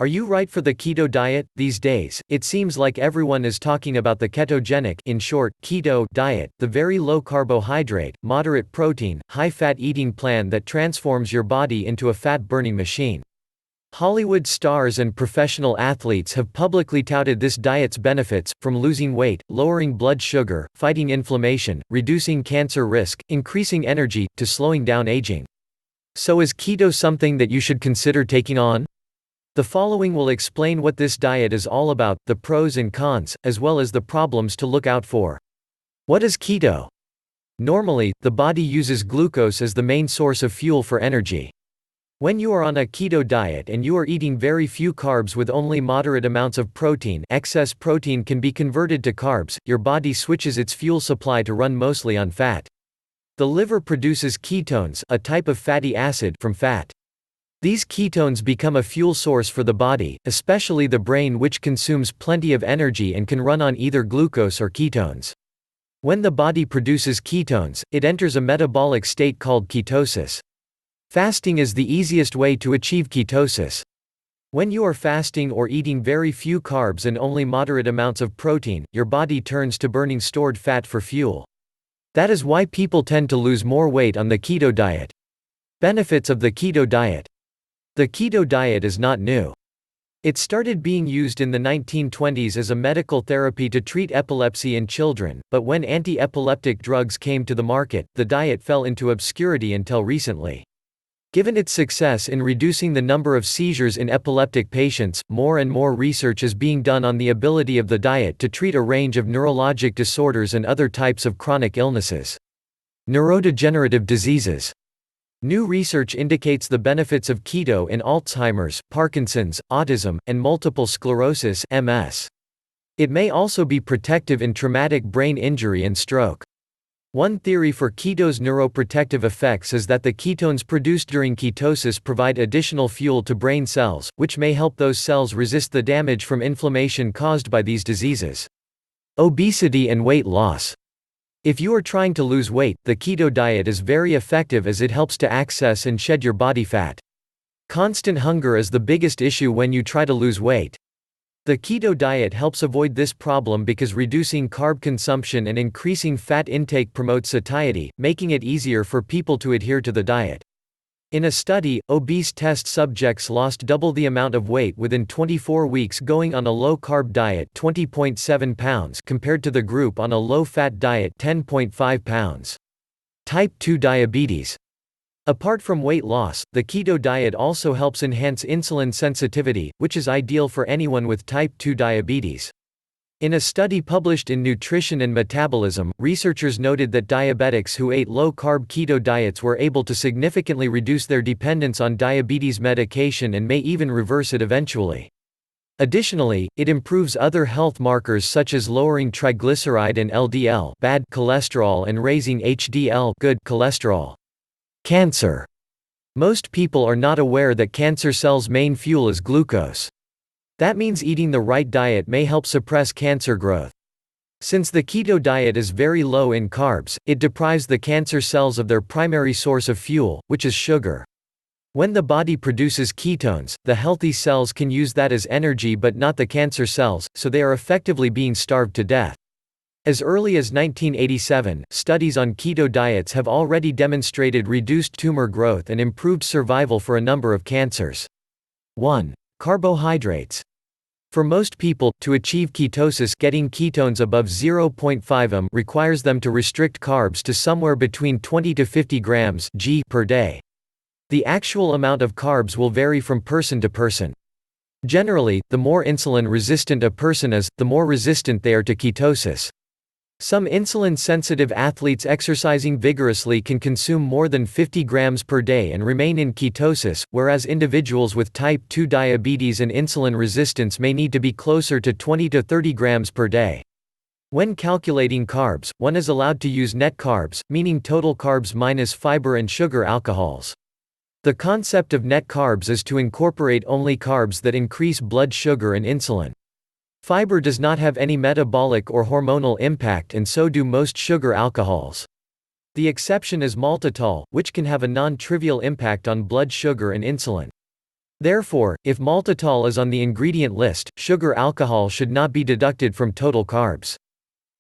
Are you right for the keto diet? These days, it seems like everyone is talking about the ketogenic, in short, keto diet, the very low carbohydrate, moderate protein, high fat eating plan that transforms your body into a fat burning machine. Hollywood stars and professional athletes have publicly touted this diet's benefits, from losing weight, lowering blood sugar, fighting inflammation, reducing cancer risk, increasing energy, to slowing down aging. So is keto something that you should consider taking on? The following will explain what this diet is all about, the pros and cons, as well as the problems to look out for. What is keto? Normally, the body uses glucose as the main source of fuel for energy. When you are on a keto diet and you are eating very few carbs with only moderate amounts of protein, excess protein can be converted to carbs, your body switches its fuel supply to run mostly on fat. The liver produces ketones, a type of fatty acid, from fat. These ketones become a fuel source for the body, especially the brain, which consumes plenty of energy and can run on either glucose or ketones. When the body produces ketones, it enters a metabolic state called ketosis. Fasting is the easiest way to achieve ketosis. When you are fasting or eating very few carbs and only moderate amounts of protein, your body turns to burning stored fat for fuel. That is why people tend to lose more weight on the keto diet. Benefits of the keto diet. The keto diet is not new. It started being used in the 1920s as a medical therapy to treat epilepsy in children, but when anti-epileptic drugs came to the market, the diet fell into obscurity until recently. Given its success in reducing the number of seizures in epileptic patients, more and more research is being done on the ability of the diet to treat a range of neurologic disorders and other types of chronic illnesses. Neurodegenerative diseases. New research indicates the benefits of keto in Alzheimer's, Parkinson's, autism, and multiple sclerosis (MS). It may also be protective in traumatic brain injury and stroke. One theory for keto's neuroprotective effects is that the ketones produced during ketosis provide additional fuel to brain cells, which may help those cells resist the damage from inflammation caused by these diseases. Obesity and weight loss. If you are trying to lose weight, the keto diet is very effective as it helps to access and shed your body fat. Constant hunger is the biggest issue when you try to lose weight. The keto diet helps avoid this problem because reducing carb consumption and increasing fat intake promotes satiety, making it easier for people to adhere to the diet. In a study, obese test subjects lost double the amount of weight within 24 weeks going on a low-carb diet, 20.7 pounds, compared to the group on a low-fat diet, 10.5 pounds. Type 2 diabetes. Apart from weight loss, the keto diet also helps enhance insulin sensitivity, which is ideal for anyone with type 2 diabetes. In a study published in Nutrition and Metabolism, researchers noted that diabetics who ate low-carb keto diets were able to significantly reduce their dependence on diabetes medication and may even reverse it eventually. Additionally, it improves other health markers such as lowering triglyceride and LDL bad cholesterol and raising HDL good cholesterol. Cancer. Most people are not aware that cancer cells' main fuel is glucose. That means eating the right diet may help suppress cancer growth. Since the keto diet is very low in carbs, it deprives the cancer cells of their primary source of fuel, which is sugar. When the body produces ketones, the healthy cells can use that as energy but not the cancer cells, so they are effectively being starved to death. As early as 1987, studies on keto diets have already demonstrated reduced tumor growth and improved survival for a number of cancers. 1. Carbohydrates. For most people, to achieve ketosis, getting ketones above 0.5 m requires them to restrict carbs to somewhere between 20 to 50 grams g per day. The actual amount of carbs will vary from person to person. Generally, the more insulin-resistant a person is, the more resistant they are to ketosis. Some insulin-sensitive athletes exercising vigorously can consume more than 50 grams per day and remain in ketosis, whereas individuals with type 2 diabetes and insulin resistance may need to be closer to 20 to 30 grams per day. When calculating carbs, one is allowed to use net carbs, meaning total carbs minus fiber and sugar alcohols. The concept of net carbs is to incorporate only carbs that increase blood sugar and insulin. Fiber does not have any metabolic or hormonal impact, and so do most sugar alcohols. The exception is maltitol, which can have a non-trivial impact on blood sugar and insulin. Therefore, if maltitol is on the ingredient list, sugar alcohol should not be deducted from total carbs.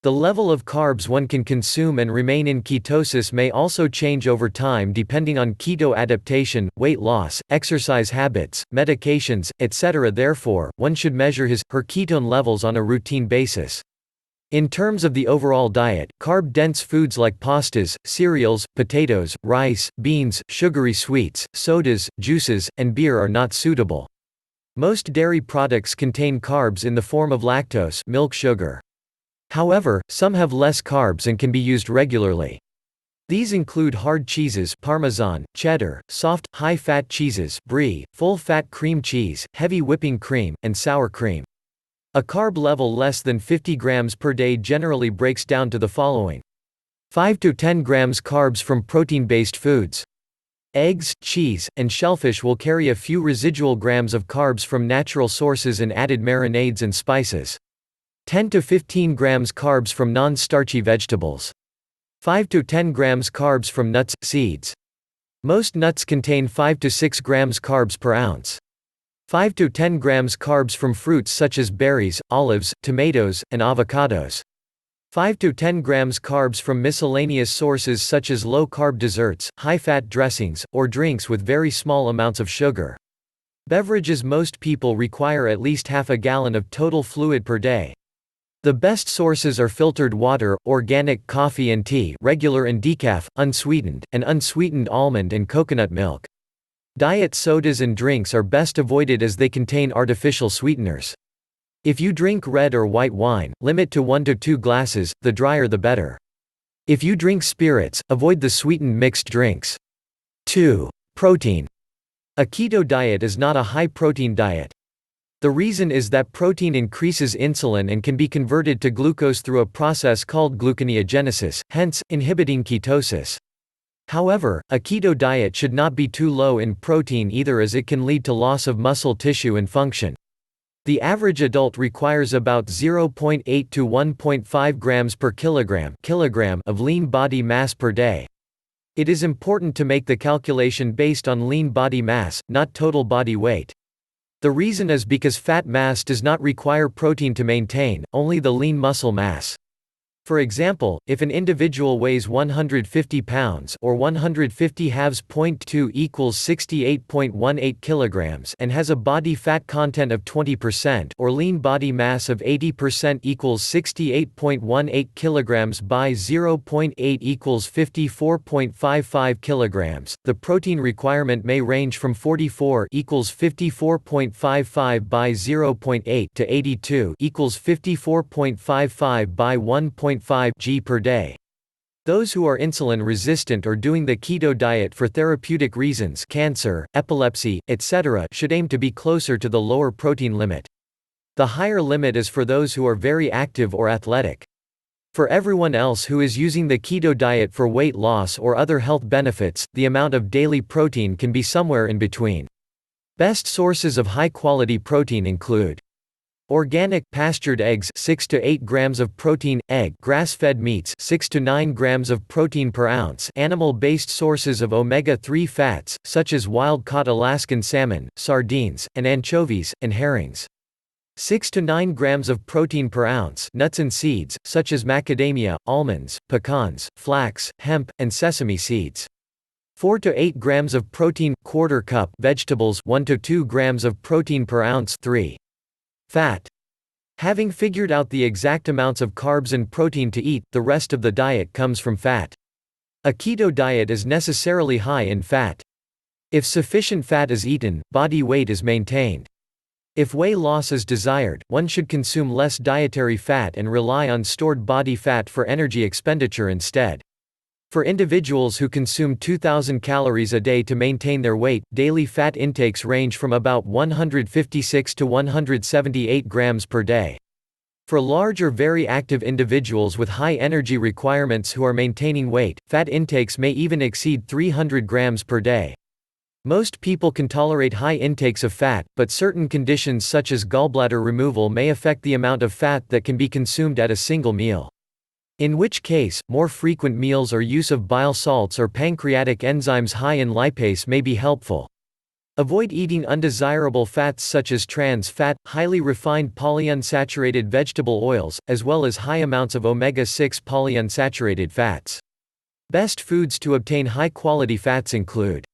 The level of carbs one can consume and remain in ketosis may also change over time depending on keto adaptation, weight loss, exercise habits, medications, etc. Therefore, one should measure his/her ketone levels on a routine basis. In terms of the overall diet, carb-dense foods like pastas, cereals, potatoes, rice, beans, sugary sweets, sodas, juices, and beer are not suitable. Most dairy products contain carbs in the form of lactose, milk sugar. However, some have less carbs and can be used regularly. These include hard cheeses, Parmesan, cheddar, soft, high-fat cheeses, brie, full-fat cream cheese, heavy whipping cream, and sour cream. A carb level less than 50 grams per day generally breaks down to the following: 5 to 10 grams carbs from protein-based foods. Eggs, cheese, and shellfish will carry a few residual grams of carbs from natural sources and added marinades and spices. 10 to 15 grams carbs from non-starchy vegetables. 5 to 10 grams carbs from nuts, seeds. Most nuts contain 5 to 6 grams carbs per ounce. 5 to 10 grams carbs from fruits such as berries, olives, tomatoes, and avocados. 5 to 10 grams carbs from miscellaneous sources such as low-carb desserts, high-fat dressings, or drinks with very small amounts of sugar. Beverages: most people require at least half a gallon of total fluid per day. The best sources are filtered water, organic coffee and tea, regular and decaf, unsweetened, and unsweetened almond and coconut milk. Diet sodas and drinks are best avoided as they contain artificial sweeteners. If you drink red or white wine, limit to 1 to 2 glasses, the drier the better. If you drink spirits, avoid the sweetened mixed drinks. 2. Protein. A keto diet is not a high-protein diet. The reason is that protein increases insulin and can be converted to glucose through a process called gluconeogenesis, hence, inhibiting ketosis. However, a keto diet should not be too low in protein either, as it can lead to loss of muscle tissue and function. The average adult requires about 0.8 to 1.5 grams per kilogram of lean body mass per day. It is important to make the calculation based on lean body mass, not total body weight. The reason is because fat mass does not require protein to maintain, only the lean muscle mass. For example, if an individual weighs 150 pounds or 150 halves .2 equals 68.18 kilograms and has a body fat content of 20% or lean body mass of 80% equals 68.18 kilograms by 0.8 equals 54.55 kilograms, the protein requirement may range from 44 equals 54.55 by 0.8 to 82 equals 54.55 by 1.5 g per day. Those who are insulin resistant or doing the keto diet for therapeutic reasons, cancer, epilepsy, etc., should aim to be closer to the lower protein limit. The higher limit is for those who are very active or athletic. For everyone else who is using the keto diet for weight loss or other health benefits, the amount of daily protein can be somewhere in between. Best sources of high-quality protein include organic, pastured eggs 6 to 8 grams of protein, grass-fed meats 6 to 9 grams of protein per ounce, animal-based sources of omega-3 fats, such as wild-caught Alaskan salmon, sardines, and anchovies, and herrings. 6 to 9 grams of protein per ounce, nuts and seeds, such as macadamia, almonds, pecans, flax, hemp, and sesame seeds. 4 to 8 grams of protein, quarter cup, vegetables 1 to 2 grams of protein per ounce. 3. Fat. Having figured out the exact amounts of carbs and protein to eat, the rest of the diet comes from fat. A keto diet is necessarily high in fat. If sufficient fat is eaten, body weight is maintained. If weight loss is desired, one should consume less dietary fat and rely on stored body fat for energy expenditure instead. For individuals who consume 2,000 calories a day to maintain their weight, daily fat intakes range from about 156 to 178 grams per day. For large or very active individuals with high energy requirements who are maintaining weight, fat intakes may even exceed 300 grams per day. Most people can tolerate high intakes of fat, but certain conditions such as gallbladder removal may affect the amount of fat that can be consumed at a single meal. In which case, more frequent meals or use of bile salts or pancreatic enzymes high in lipase may be helpful. Avoid eating undesirable fats such as trans fat, highly refined polyunsaturated vegetable oils, as well as high amounts of omega-6 polyunsaturated fats. Best foods to obtain high-quality fats include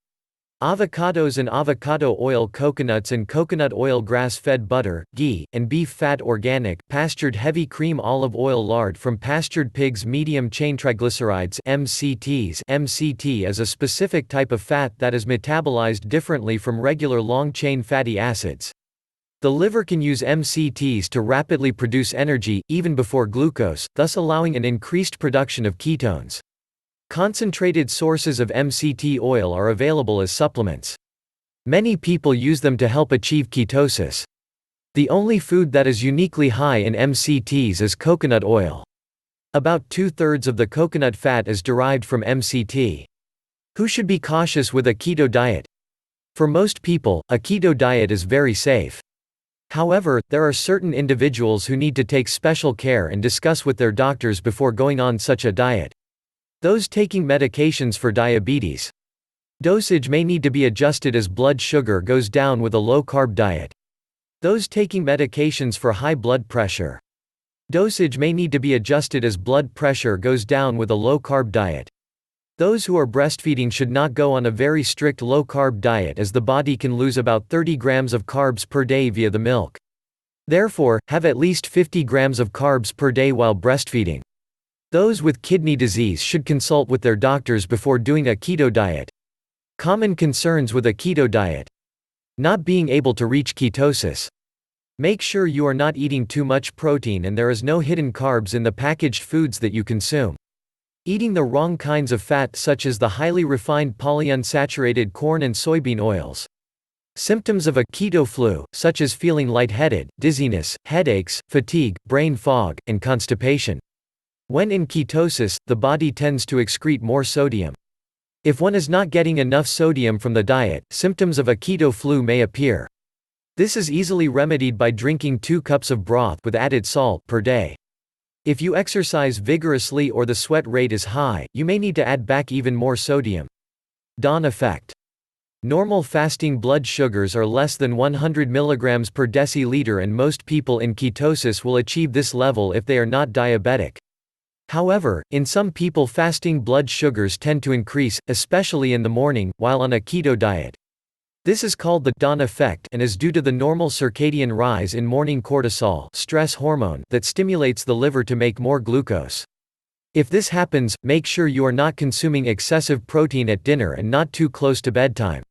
avocados and avocado oil, coconuts and coconut oil, grass-fed butter, ghee, and beef fat, organic, pastured heavy cream, olive oil, lard from pastured pigs, medium-chain triglycerides (MCTs). MCT is a specific type of fat that is metabolized differently from regular long-chain fatty acids. The liver can use MCTs to rapidly produce energy, even before glucose, thus allowing an increased production of ketones. Concentrated sources of MCT oil are available as supplements. Many people use them to help achieve ketosis. The only food that is uniquely high in MCTs is coconut oil. About 2/3 of the coconut fat is derived from MCT. Who should be cautious with a keto diet? For most people, a keto diet is very safe. However, there are certain individuals who need to take special care and discuss with their doctors before going on such a diet. Those taking medications for diabetes. Dosage may need to be adjusted as blood sugar goes down with a low-carb diet. Those taking medications for high blood pressure. Dosage may need to be adjusted as blood pressure goes down with a low-carb diet. Those who are breastfeeding should not go on a very strict low-carb diet, as the body can lose about 30 grams of carbs per day via the milk. Therefore, have at least 50 grams of carbs per day while breastfeeding. Those with kidney disease should consult with their doctors before doing a keto diet. Common concerns with a keto diet: not being able to reach ketosis. Make sure you are not eating too much protein and there is no hidden carbs in the packaged foods that you consume. Eating the wrong kinds of fat such as the highly refined polyunsaturated corn and soybean oils. Symptoms of a keto flu, such as feeling lightheaded, dizziness, headaches, fatigue, brain fog, and constipation. When in ketosis, the body tends to excrete more sodium. If one is not getting enough sodium from the diet, symptoms of a keto flu may appear. This is easily remedied by drinking 2 cups of broth with added salt per day. If you exercise vigorously or the sweat rate is high, you may need to add back even more sodium. Dawn effect. Normal fasting blood sugars are less than 100 mg per deciliter, and most people in ketosis will achieve this level if they are not diabetic. However, in some people fasting blood sugars tend to increase, especially in the morning, while on a keto diet. This is called the dawn effect and is due to the normal circadian rise in morning cortisol, stress hormone, that stimulates the liver to make more glucose. If this happens, make sure you are not consuming excessive protein at dinner and not too close to bedtime.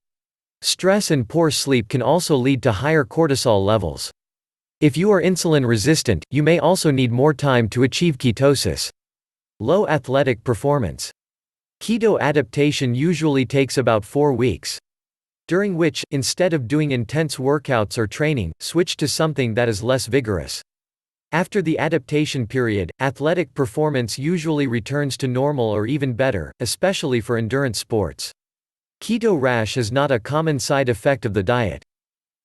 Stress and poor sleep can also lead to higher cortisol levels. If you are insulin resistant, you may also need more time to achieve ketosis. Low athletic performance. Keto adaptation usually takes about 4 weeks. During which, instead of doing intense workouts or training, switch to something that is less vigorous. After the adaptation period, athletic performance usually returns to normal or even better, especially for endurance sports. Keto rash is not a common side effect of the diet.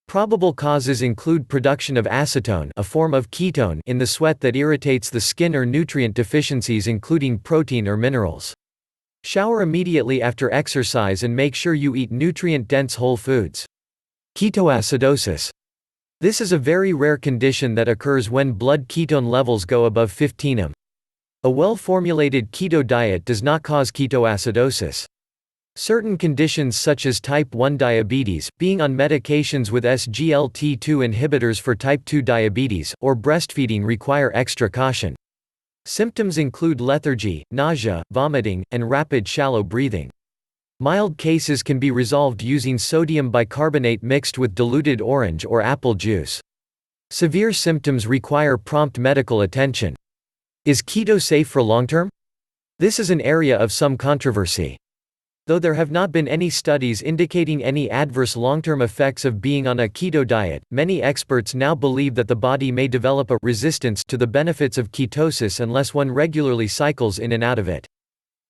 Probable causes include production of acetone, a form of ketone, in the sweat that irritates the skin, or nutrient deficiencies including protein or minerals. Shower immediately after exercise and make sure you eat nutrient-dense whole foods. Ketoacidosis. This is a very rare condition that occurs when blood ketone levels go above 15 m. A well-formulated keto diet does not cause ketoacidosis. Certain conditions such as type 1 diabetes, being on medications with SGLT2 inhibitors for type 2 diabetes, or breastfeeding require extra caution. Symptoms include lethargy, nausea, vomiting, and rapid shallow breathing. Mild cases can be resolved using sodium bicarbonate mixed with diluted orange or apple juice. Severe symptoms require prompt medical attention. Is keto safe for long-term? This is an area of some controversy. Though there have not been any studies indicating any adverse long-term effects of being on a keto diet, many experts now believe that the body may develop a resistance to the benefits of ketosis unless one regularly cycles in and out of it.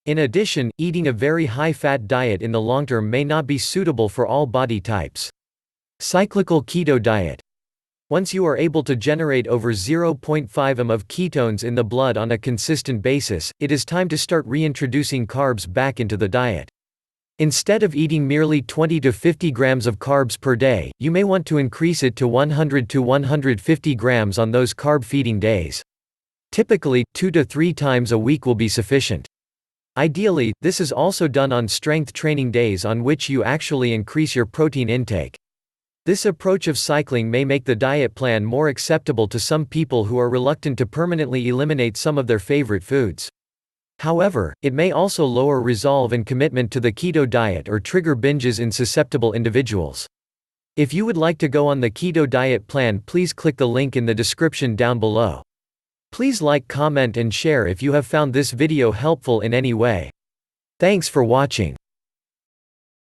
In addition, eating a very high-fat diet in the long term may not be suitable for all body types. Cyclical keto diet. Once you are able to generate over 0.5 m of ketones in the blood on a consistent basis, it is time to start reintroducing carbs back into the diet. Instead of eating merely 20 to 50 grams of carbs per day, you may want to increase it to 100 to 150 grams on those carb-feeding days. Typically, 2 to 3 times a week will be sufficient. Ideally, this is also done on strength training days on which you actually increase your protein intake. This approach of cycling may make the diet plan more acceptable to some people who are reluctant to permanently eliminate some of their favorite foods. However, it may also lower resolve and commitment to the keto diet or trigger binges in susceptible individuals. If you would like to go on the keto diet plan, please click the link in the description down below. Please like, comment and share if you have found this video helpful in any way. Thanks for watching.